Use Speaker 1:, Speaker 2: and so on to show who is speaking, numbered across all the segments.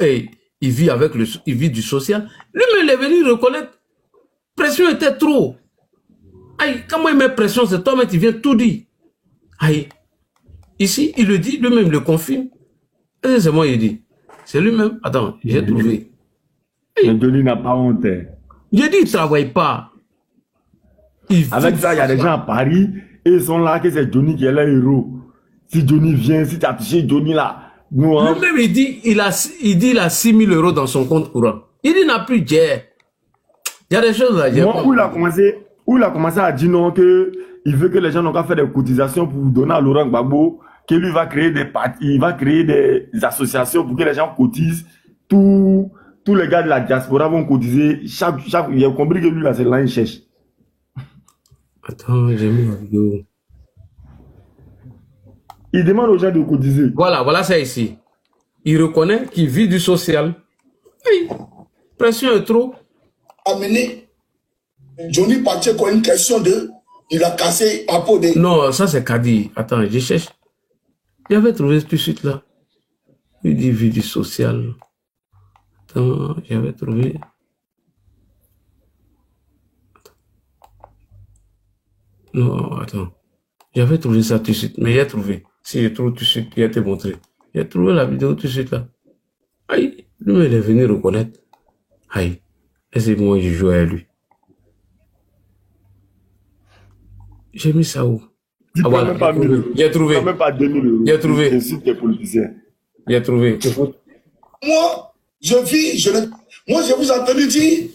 Speaker 1: et il vit avec il vit du social. Lui-même, il est venu reconnaître. Pression était trop. Aïe, quand moi il met pression, c'est toi-même qui viens tout dire. Aïe. Ici, il le dit, lui-même il le confirme. C'est moi, il dit. C'est lui-même. Attends, j'ai trouvé.
Speaker 2: Mais Johnny n'a pas honte.
Speaker 1: J'ai dit, il ne travaille pas.
Speaker 2: Avec ça, il y a des gens à Paris et ils sont là que c'est Johnny qui est le héros. Si Johnny vient, si tu as touché Johnny là, nous, hein.
Speaker 1: Lui-même, il dit, il a 6 000 euros dans son compte courant. Il dit, il n'a plus d'hier. Il y a des choses là.
Speaker 2: Moi, où il a commencé à dire non, que il veut que les gens n'ont qu'à faire des cotisations pour donner à Laurent Gbagbo, que lui va créer des partis, il va créer des associations pour que les gens cotisent. Tous les gars de la diaspora vont cotiser. Il a compris que lui là, c'est là, il cherche.
Speaker 1: Attends, j'ai mis ma vidéo.
Speaker 2: Il demande aux gens de cotiser.
Speaker 1: Voilà ça ici. Il reconnaît qu'il vit du social. Oui. Pression est trop.
Speaker 3: Amener Johnny Pacheco une question de. Il a cassé à peau de.
Speaker 1: Non, ça c'est Kadi. Attends, je cherche. J'avais trouvé tout de suite là. Il dit vie du social. Attends, j'avais trouvé. Non, attends. J'avais trouvé ça tout de suite, mais j'ai trouvé. Si je trouve tout de suite, je vais te montrer. J'ai trouvé la vidéo tout de suite là. Aïe, lui il est venu reconnaître. Aïe, et c'est moi je joue avec lui. J'ai mis ça où?
Speaker 2: Ah, voilà,
Speaker 1: j'ai trouvé.
Speaker 2: Même pas 2000 euros.
Speaker 1: J'ai trouvé.
Speaker 2: Insulte les politiciens.
Speaker 1: J'ai trouvé.
Speaker 3: Moi, je vis, moi, je vous ai entendu dire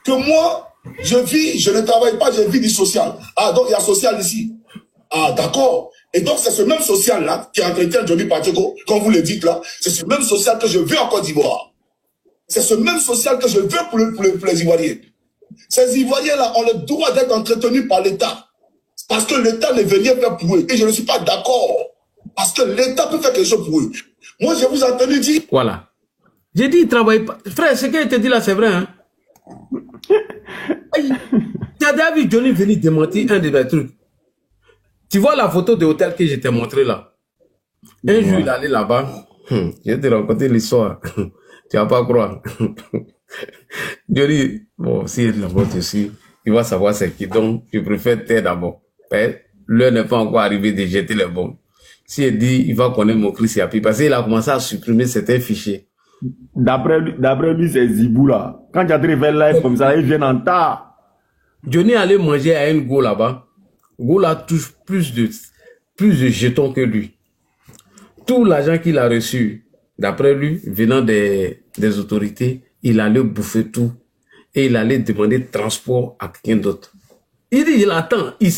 Speaker 3: que moi, je vis, je ne travaille pas, je vis du social. Ah, donc il y a social ici. Ah, d'accord. Et donc, c'est ce même social-là qui entretient Johnny Pacheco, comme vous le dites là. C'est ce même social que je veux en Côte d'Ivoire. C'est ce même social que je veux pour les Ivoiriens. Ces Ivoiriens-là ont le droit d'être entretenus par l'État. Parce que l'État ne veut rien faire pour eux. Et je ne suis pas d'accord. Parce que l'État peut faire quelque chose pour eux. Moi, je vous ai entendu dire...
Speaker 1: Voilà. J'ai dit, il ne travaille pas. Frère, ce qu'il te dit là, c'est vrai. Hein? Tu as déjà vu Johnny venir démentir un de mes trucs. Tu vois la photo de l'hôtel que je t'ai montré là. Un jour, il allait là-bas. Je vais te raconter l'histoire. Tu vas pas croire. Johnny, bon, si il est aussi, il va savoir c'est qui. Donc, je préfère taire d'abord. L'heure n'est pas encore arrivée de jeter les bombes. S'il dit, il va connaître mon Chris Yapi, parce qu'il a commencé à supprimer certains fichiers.
Speaker 2: D'après lui, c'est Zibou là. Quand tu as arrivé live comme ça, ils viennent en tas.
Speaker 1: Johnny allait manger à une go là-bas. Go là touche plus de jetons que lui. Tout l'argent qu'il a reçu, d'après lui, venant des autorités, il allait bouffer tout. Et il allait demander transport à quelqu'un d'autre. Il dit, il attend. Il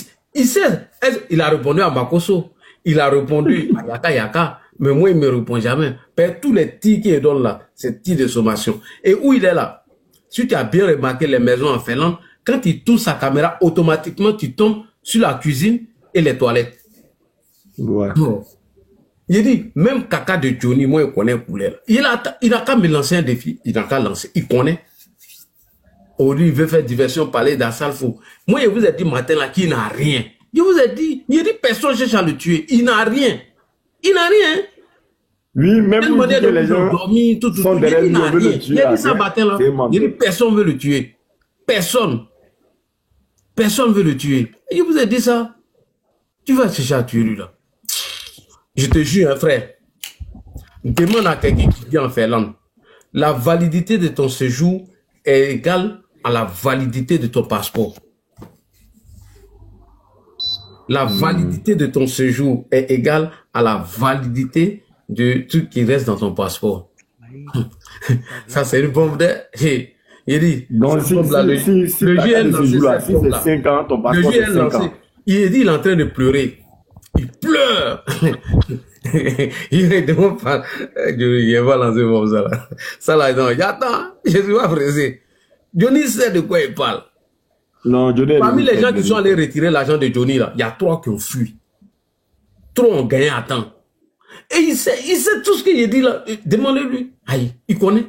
Speaker 1: sait. Il a répondu à Makoso. Il a répondu à Yaka Yaka. Mais moi, il ne me répond jamais. Tous les tirs qu'il donne là, c'est tirs de sommation. Et où il est là? Si tu as bien remarqué les maisons en Finlande, quand il tourne sa caméra, automatiquement, tu tombes sur la cuisine et les toilettes.
Speaker 2: Ouais.
Speaker 1: Bon. Il dit, même caca de Johnny, moi, il connaît couleur. Il a qu'à me lancer un défi. Il n'a qu'à lancer. Il connaît. Aujourd'hui, il veut faire diversion, parler d'Assalfo. Moi, je vous ai dit matin là qu'il n'a rien. Je vous ai dit, personne cherche à le tuer. Il n'a rien. Il n'a rien.
Speaker 2: Oui, même si les gens
Speaker 1: dormir,
Speaker 2: sont derrière lui, on veut le tuer.
Speaker 1: Il a dit ça matin là. Il dit, personne veut le tuer. Personne. Personne veut le tuer. Et je vous ai dit ça. Tu vas chercher à tuer lui là. Je te jure, hein, frère. Demande à quelqu'un qui vit en Finlande. La validité de ton séjour est égale à la validité de ton passeport. La validité de ton séjour est égale à la validité de tout qui reste dans ton passeport. Ça, c'est une bombe de... Il dit...
Speaker 2: Donc, si le séjour-là, si c'est 5 ans, ton passeport c'est 5 ans.
Speaker 1: Il dit, il est en train de pleurer. Il pleure. Il ne demande pas... Il va lancer comme ça là. Ça là, non, j'attends. Je suis pas pressé. Johnny sait de quoi il parle.
Speaker 2: Non, Johnny,
Speaker 1: parmi les gens qui sont allés retirer l'argent de Johnny, là, il y a 3 qui ont fui. 3 ont gagné à temps. Et il sait tout ce qu'il dit là. Demandez-lui. Aïe, il connaît.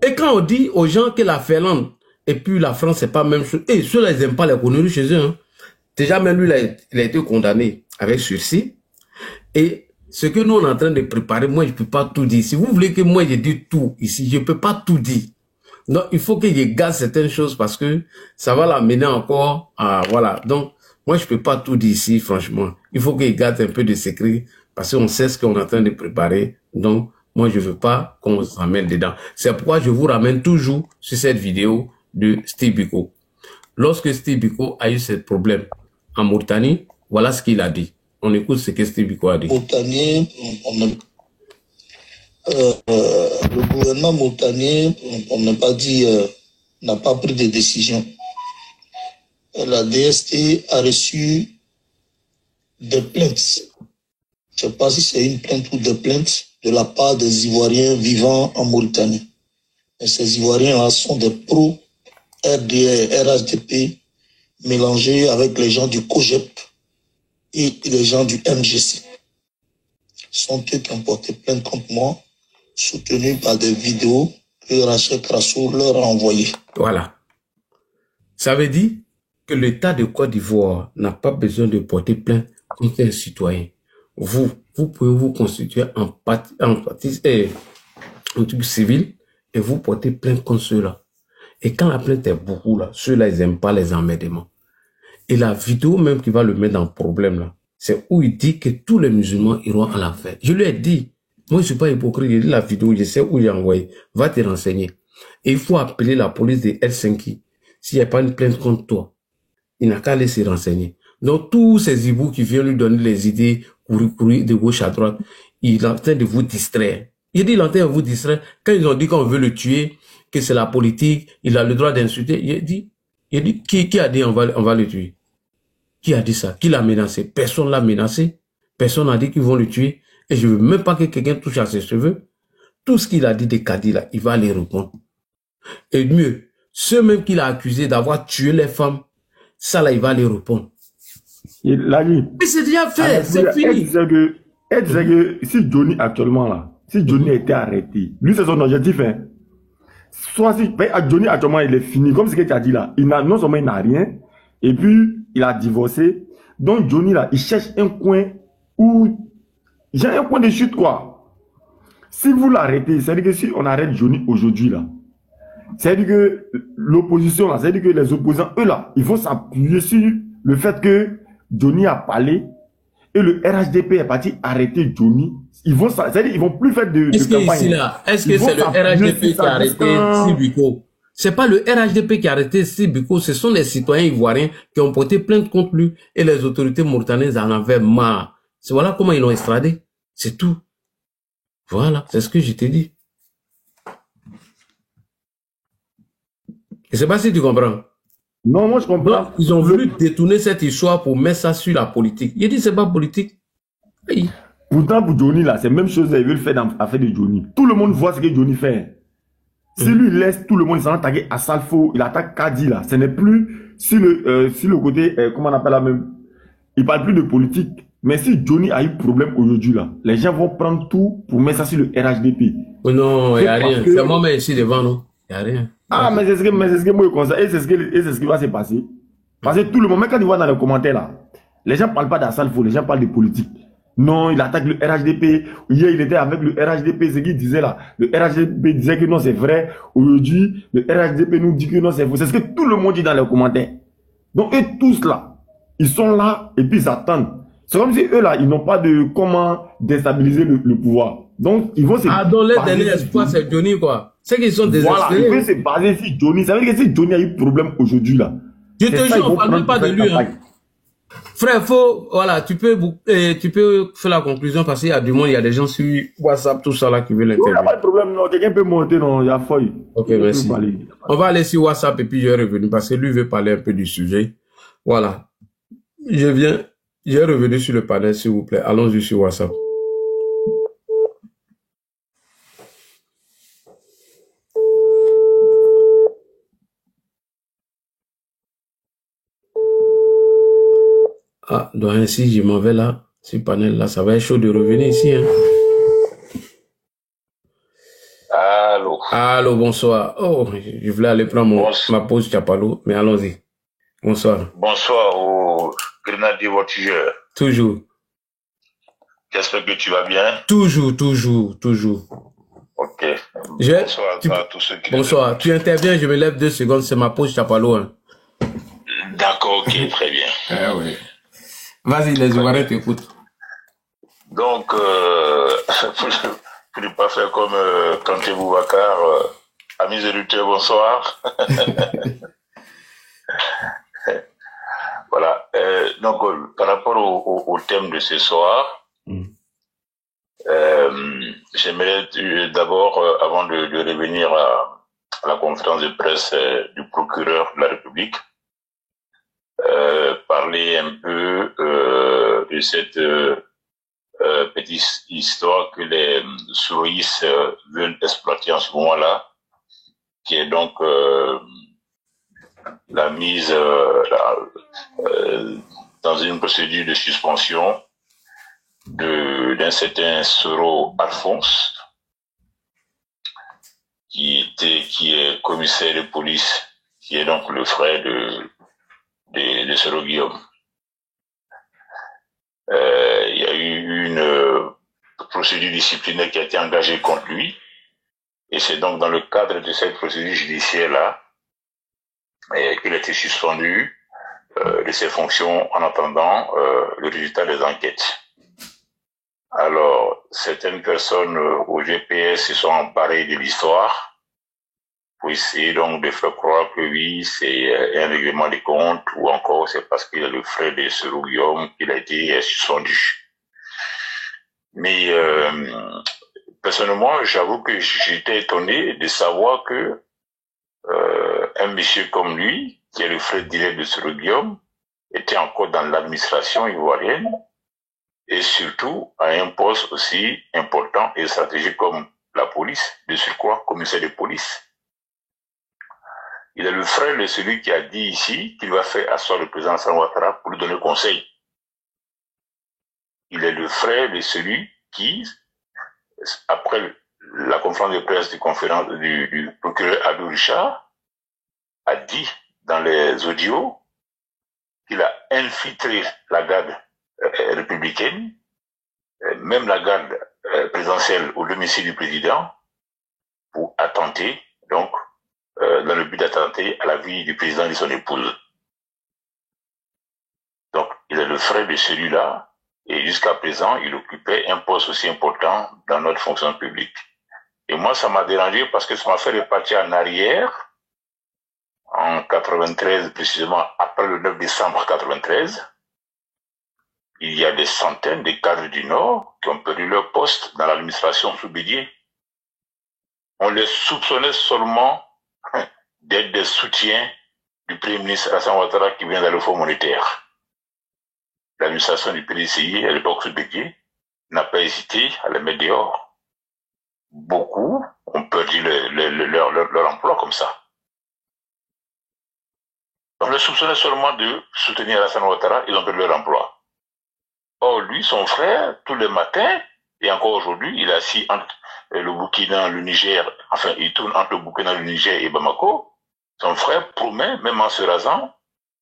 Speaker 1: Et quand on dit aux gens que la Finlande et puis la France, c'est pas la même chose. Et ceux-là, ils n'aiment pas les conneries chez eux. Hein. Déjà, même lui, il a été condamné avec sursis. Et ce que nous on est en train de préparer, moi je ne peux pas tout dire. Si vous voulez que moi je dise tout ici, je ne peux pas tout dire. Donc il faut que je garde certaines choses parce que ça va l'amener encore à, voilà. Donc moi je ne peux pas tout dire ici, franchement. Il faut que je garde un peu de secret parce qu'on sait ce qu'on est en train de préparer. Donc moi je ne veux pas qu'on se ramène dedans. C'est pourquoi je vous ramène toujours sur cette vidéo de Steve Biko. Lorsque Steve Biko a eu ce problème en Mauritanie, voilà ce qu'il a dit. On écoute ce que Steve Biko a dit.
Speaker 4: Mauritanien, le gouvernement mauritanien, on n'a pas dit, n'a pas pris de décision. La DST a reçu des plaintes. Je ne sais pas si c'est une plainte ou des plaintes de la part des Ivoiriens vivant en Mauritanie. Et ces Ivoiriens-là sont des pros RDR, RHDP, mélangés avec les gens du COGEP et les gens du MGC. Ce sont eux qui ont porté plainte contre moi, soutenus par des vidéos que Rachel Krasso leur a envoyées.
Speaker 1: Voilà. Ça veut dire que l'État de Côte d'Ivoire n'a pas besoin de porter plainte contre un citoyen. Vous pouvez vous constituer en truc civil et vous portez plainte contre ceux-là. Et quand la plainte est beaucoup là, ceux-là, ils n'aiment pas les emmerdements. Et la vidéo même qui va le mettre dans le problème là, c'est où il dit que tous les musulmans iront à la fête. Je lui ai dit, moi je suis pas hypocrite, j'ai dit la vidéo, je sais où il a envoyé. Va te renseigner. Et il faut appeler la police de Helsinki. S'il n'y a pas une plainte contre toi, il n'a qu'à aller se renseigner. Donc tous ces hiboux qui viennent lui donner les idées, courir de gauche à droite, il est en train de vous distraire. Il dit il est en train de vous distraire. Quand ils ont dit qu'on veut le tuer, que c'est la politique, il a le droit d'insulter, il dit qui a dit on va le tuer? Qui a dit ça? Qui l'a menacé? Personne l'a menacé. Personne n'a dit qu'ils vont le tuer. Et je veux même pas que quelqu'un touche à ses cheveux. Tout ce qu'il a dit de Kadi là, il va aller répondre. Et mieux, ceux même qu'il a accusés d'avoir tué les femmes, ça là, il va aller répondre.
Speaker 2: Il l'a dit.
Speaker 1: Mais c'est déjà fait, c'est fini.
Speaker 2: Elle disait que si Johnny actuellement là, si Johnny a été arrêté, lui c'est son objectif, hein. Soit si Johnny actuellement il est fini, comme ce que tu as dit là, non seulement il n'a rien, et puis il a divorcé. Donc Johnny là, il cherche un coin où j'ai un coin de chute quoi. Si vous l'arrêtez, c'est-à-dire que si on arrête Johnny aujourd'hui là, c'est-à-dire que l'opposition là, c'est-à-dire que les opposants, eux là, ils vont s'appuyer sur le fait que Johnny a parlé et le RHDP est parti arrêter Johnny. Ils vont, c'est-à-dire ils vont plus faire de campagne.
Speaker 1: Est-ce que c'est le RHDP qui a arrêté Steve Biko? C'est pas le RHDP qui a arrêté Steve Biko, ce sont les citoyens ivoiriens qui ont porté plainte contre lui et les autorités mauritanaises en avaient marre. C'est voilà comment ils l'ont extradé. C'est tout. Voilà, c'est ce que je t'ai dit. Je sais pas si tu comprends.
Speaker 2: Non, moi je comprends.
Speaker 1: Donc, ils ont voulu détourner cette histoire pour mettre ça sur la politique. Il dit c'est pas politique. Oui.
Speaker 2: Pourtant pour Johnny là, c'est la même chose, ils veulent faire dans l'affaire de Johnny. Tout le monde voit ce que Johnny fait. Si lui laisse tout le monde, il s'en attaque à Salfo, il attaque Kadi là. Ce n'est plus sur le côté, comment on appelle la même. Il parle plus de politique. Mais si Johnny a eu problème aujourd'hui là, les gens vont prendre tout pour mettre ça sur le RHDP.
Speaker 1: Oh non, il n'y a rien. C'est moi-même ici devant, non? Il n'y a rien.
Speaker 2: Ah, mais c'est ce que moi je conseille. Et c'est ce qui va se passer. Parce que tout le monde, même quand tu vois dans les commentaires là, les gens ne parlent pas d'Assalfo, les gens parlent de politique. Non, il attaque le RHDP. Hier, il était avec le RHDP, ce qu'il disait là. Le RHDP disait que non, c'est vrai. Aujourd'hui, le RHDP nous dit que non, c'est faux. C'est ce que tout le monde dit dans les commentaires. Donc, eux tous là, ils sont là et puis ils attendent. C'est comme si eux là, ils n'ont pas de comment déstabiliser le pouvoir. Donc, ils vont se
Speaker 1: ah, donc les derniers espoirs, c'est Johnny quoi. C'est qu'ils sont désespérés.
Speaker 2: Voilà, ils vont se baser sur Johnny. Ça veut dire que si Johnny a eu problème aujourd'hui là.
Speaker 1: Je te jure, on ne parle même pas de lui. Hein. Frère, voilà, tu peux faire la conclusion parce qu'il y a du monde, il y a des gens sur WhatsApp, tout ça là qui veulent l'interviewer.
Speaker 2: Il n'y a pas de problème, non, quelqu'un peut monter, non, il y a feuille.
Speaker 1: Ok, merci. On va aller sur WhatsApp et puis je vais revenir parce que lui veut parler un peu du sujet. Voilà. Je vais revenir sur le panel, s'il vous plaît. Allons-y sur WhatsApp. Ah, donc ainsi, je m'en vais là, sur le panel là, ça va être chaud de revenir ici. Hein.
Speaker 5: Allô.
Speaker 1: Allô, bonsoir. Oh, je voulais aller prendre ma pause Chapalo, mais allons-y. Bonsoir.
Speaker 5: Bonsoir au grenadier voltigeur.
Speaker 1: Toujours.
Speaker 5: J'espère que tu vas bien.
Speaker 1: Toujours, toujours, toujours.
Speaker 5: Ok.
Speaker 1: Bonsoir
Speaker 5: à tous ceux qui...
Speaker 1: Bonsoir. Tu interviens, je me lève 2 secondes, c'est ma pause Chapalo. Hein.
Speaker 5: D'accord, ok, très bien.
Speaker 1: Oui. Vas-y, les Ivoiriens t'écoutent.
Speaker 5: Donc, pour ne pas faire comme Kanté Boubacar, amis éditeurs, bonsoir. Voilà. Donc, par rapport au thème de ce soir, j'aimerais d'abord, avant de revenir à la conférence de presse du procureur de la République, parler un peu de cette petite histoire que les souristes veulent exploiter en ce moment-là, qui est donc la mise dans une procédure de suspension d'un certain Soro Alphonse, qui est commissaire de police, qui est donc le frère de Soro Guillaume. Il y a eu une procédure disciplinaire qui a été engagée contre lui, et c'est donc dans le cadre de cette procédure judiciaire-là qu'il a été suspendu de ses fonctions en attendant le résultat des enquêtes. Alors, certaines personnes au GPS se sont emparées de l'histoire pour essayer donc de faire croire que oui, c'est un règlement des comptes, ou encore c'est parce qu'il est le frère de Soro Guillaume qu'il a été suspendu. Mais personnellement, j'avoue que j'étais étonné de savoir que un monsieur comme lui, qui est le frère direct de Soro Guillaume, était encore dans l'administration ivoirienne, et surtout à un poste aussi important et stratégique comme la police, de surcroît commissaire de police. Il est le frère de celui qui a dit ici qu'il va faire asseoir le président Alassane Ouattara pour lui donner conseil. Il est le frère de celui qui, après la conférence de presse du procureur Abdou Richard, a dit dans les audios qu'il a infiltré la garde républicaine, même la garde présidentielle au domicile du président, pour attenter, donc, dans le but d'attenter à la vie du président et de son épouse. Donc, il est le frère de celui-là, et jusqu'à présent, il occupait un poste aussi important dans notre fonction publique. Et moi, ça m'a dérangé parce que ça m'a fait repartir en arrière, en 93, précisément après le 9 décembre 93, il y a des centaines de cadres du Nord qui ont perdu leur poste dans l'administration sous Bédié. On les soupçonnait seulement d'être des soutiens du Premier ministre Alassane Ouattara qui vient dans le Fonds monétaire. L'administration du PDCI, à l'époque sous Bédié, n'a pas hésité à les mettre dehors. Beaucoup ont perdu leur emploi comme ça. On les soupçonnait seulement de soutenir Alassane Ouattara, ils ont perdu leur emploi. Or, lui, son frère, tous les matins, et encore aujourd'hui, il est assis entre le Burkina, le Niger, enfin, il tourne entre le Burkina, le Niger et Bamako. Son frère promet, même en se rasant,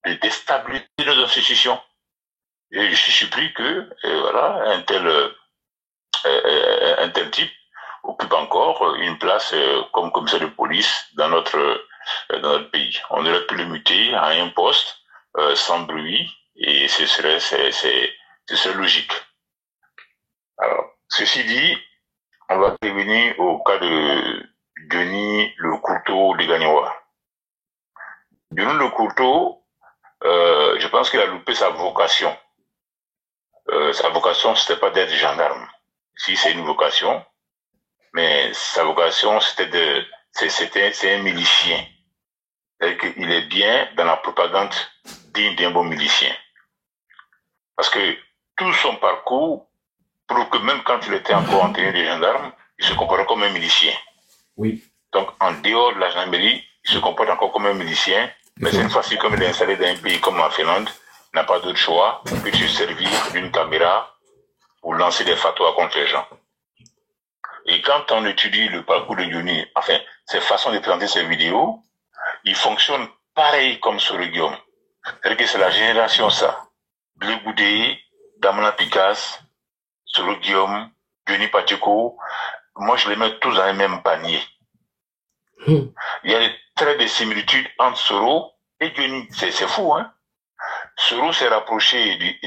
Speaker 5: de déstabiliser nos institutions. Et je suis surpris que, voilà, un tel type occupe encore une place comme commissaire de police dans notre pays. On aurait pu le muter à un poste sans bruit, et ce serait logique. Alors, ceci dit, on va revenir au cas de Denis Le Courteau de Gagnoa. Denis Le Courteau, je pense qu'il a loupé sa vocation. Sa vocation, c'était pas d'être gendarme. Si c'est une vocation, mais sa vocation, c'est un milicien. C'est-à-dire qu'il est bien dans la propagande digne d'un bon milicien. Parce que tout son parcours prouve que même quand il était encore en tenue de gendarme, il se comportait comme un milicien.
Speaker 1: Oui.
Speaker 5: Donc, en dehors de la gendarmerie, il se comporte encore comme un milicien. Mais cette fois-ci, comme il est installé dans un pays comme la Finlande, il n'a pas d'autre choix que de se servir d'une caméra pour lancer des fatwas contre les gens. Et quand on étudie le parcours de Denis, enfin, ses façons de présenter ses vidéos, il fonctionne pareil comme Soro Guillaume. C'est-à-dire que c'est la génération ça. Blé Goudé, Damana Picasse, Soro Guillaume, Johnny Pacheco, moi je les mets tous dans le même panier. Il y a des traits de similitude entre Soro et Johnny. C'est fou, hein? Soro s'est rapproché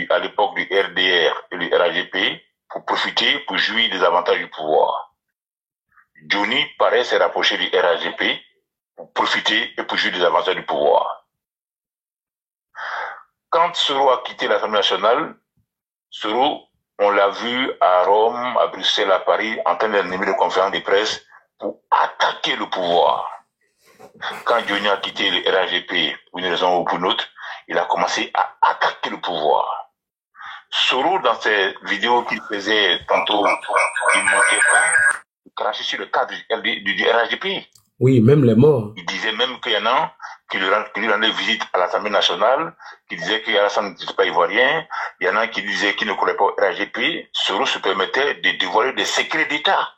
Speaker 5: à l'époque du RDR et du RAGP pour profiter, pour jouir des avantages du pouvoir. Johnny paraît s'est rapproché du RAGP pour profiter et pour jouir des avantages du pouvoir. Quand Soro a quitté l'Assemblée nationale, Soro, on l'a vu à Rome, à Bruxelles, à Paris, en train d'animer des conférences de presse pour attaquer le pouvoir. Quand Johnny a quitté le RAGP, pour une raison ou pour une autre, il a commencé à attaquer le pouvoir. Soro, dans ses vidéos qu'il faisait tantôt, il ne manquait pas de cracher sur le cadre du RAGP.
Speaker 1: Oui, même les morts.
Speaker 5: Il disait même qu'il y en a qui lui rendaient visite à l'Assemblée nationale, qui disaient qu'Alassane n'était pas ivoirien, il y en a qui disaient qu'il ne connaît pas RAGP. Soro se permettait de dévoiler des secrets d'État.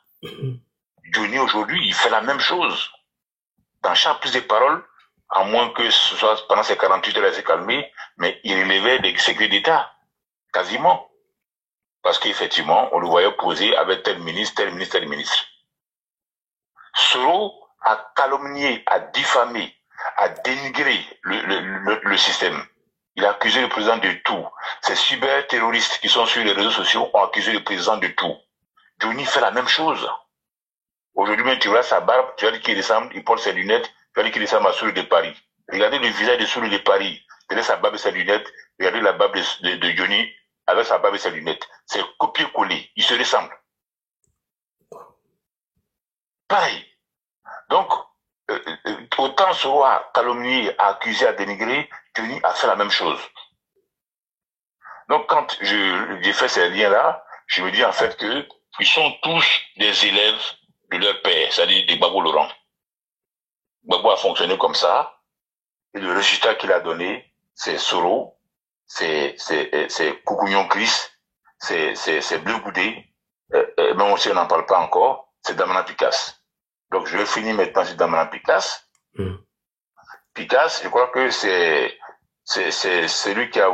Speaker 5: Johnny, aujourd'hui, il fait la même chose. Dans chaque prise de parole, à moins que ce soit pendant ces 48 heures, il s'est calmé, mais il relevait des secrets d'État. Quasiment. Parce qu'effectivement, on le voyait poser avec tel ministre, tel ministre, tel ministre. Soro a calomnié, a diffamé, a dénigré le système. Il a accusé le président de tout. Ces cyber-terroristes qui sont sur les réseaux sociaux ont accusé le président de tout. Johnny fait la même chose. Aujourd'hui même, tu vois sa barbe, tu vas dire qu'il ressemble, il porte ses lunettes, tu vas dire qu'il ressemble à Soulou de Paris. Regardez le visage de Soulou de Paris. Regardez sa barbe et ses lunettes. Regardez la barbe de Johnny avec sa barbe et ses lunettes. C'est copier-coller. Ils se ressemblent. Pareil. Donc, autant Soro a calomnié, a accusé, a dénigré, Johnny a fait la même chose. Donc, quand j'ai fait ces liens-là, je me dis en fait que ils sont tous des élèves de leur père, c'est-à-dire des Gbagbo Laurent. Gbagbo a fonctionné comme ça, et le résultat qu'il a donné, c'est Soro, c'est Koukouignon Chris, c'est Bleu Goudé, même aussi on n'en parle pas encore, c'est Damana Picasse. Donc je vais finir maintenant sur Damana Picasse. Picasse, je crois que c'est celui qui a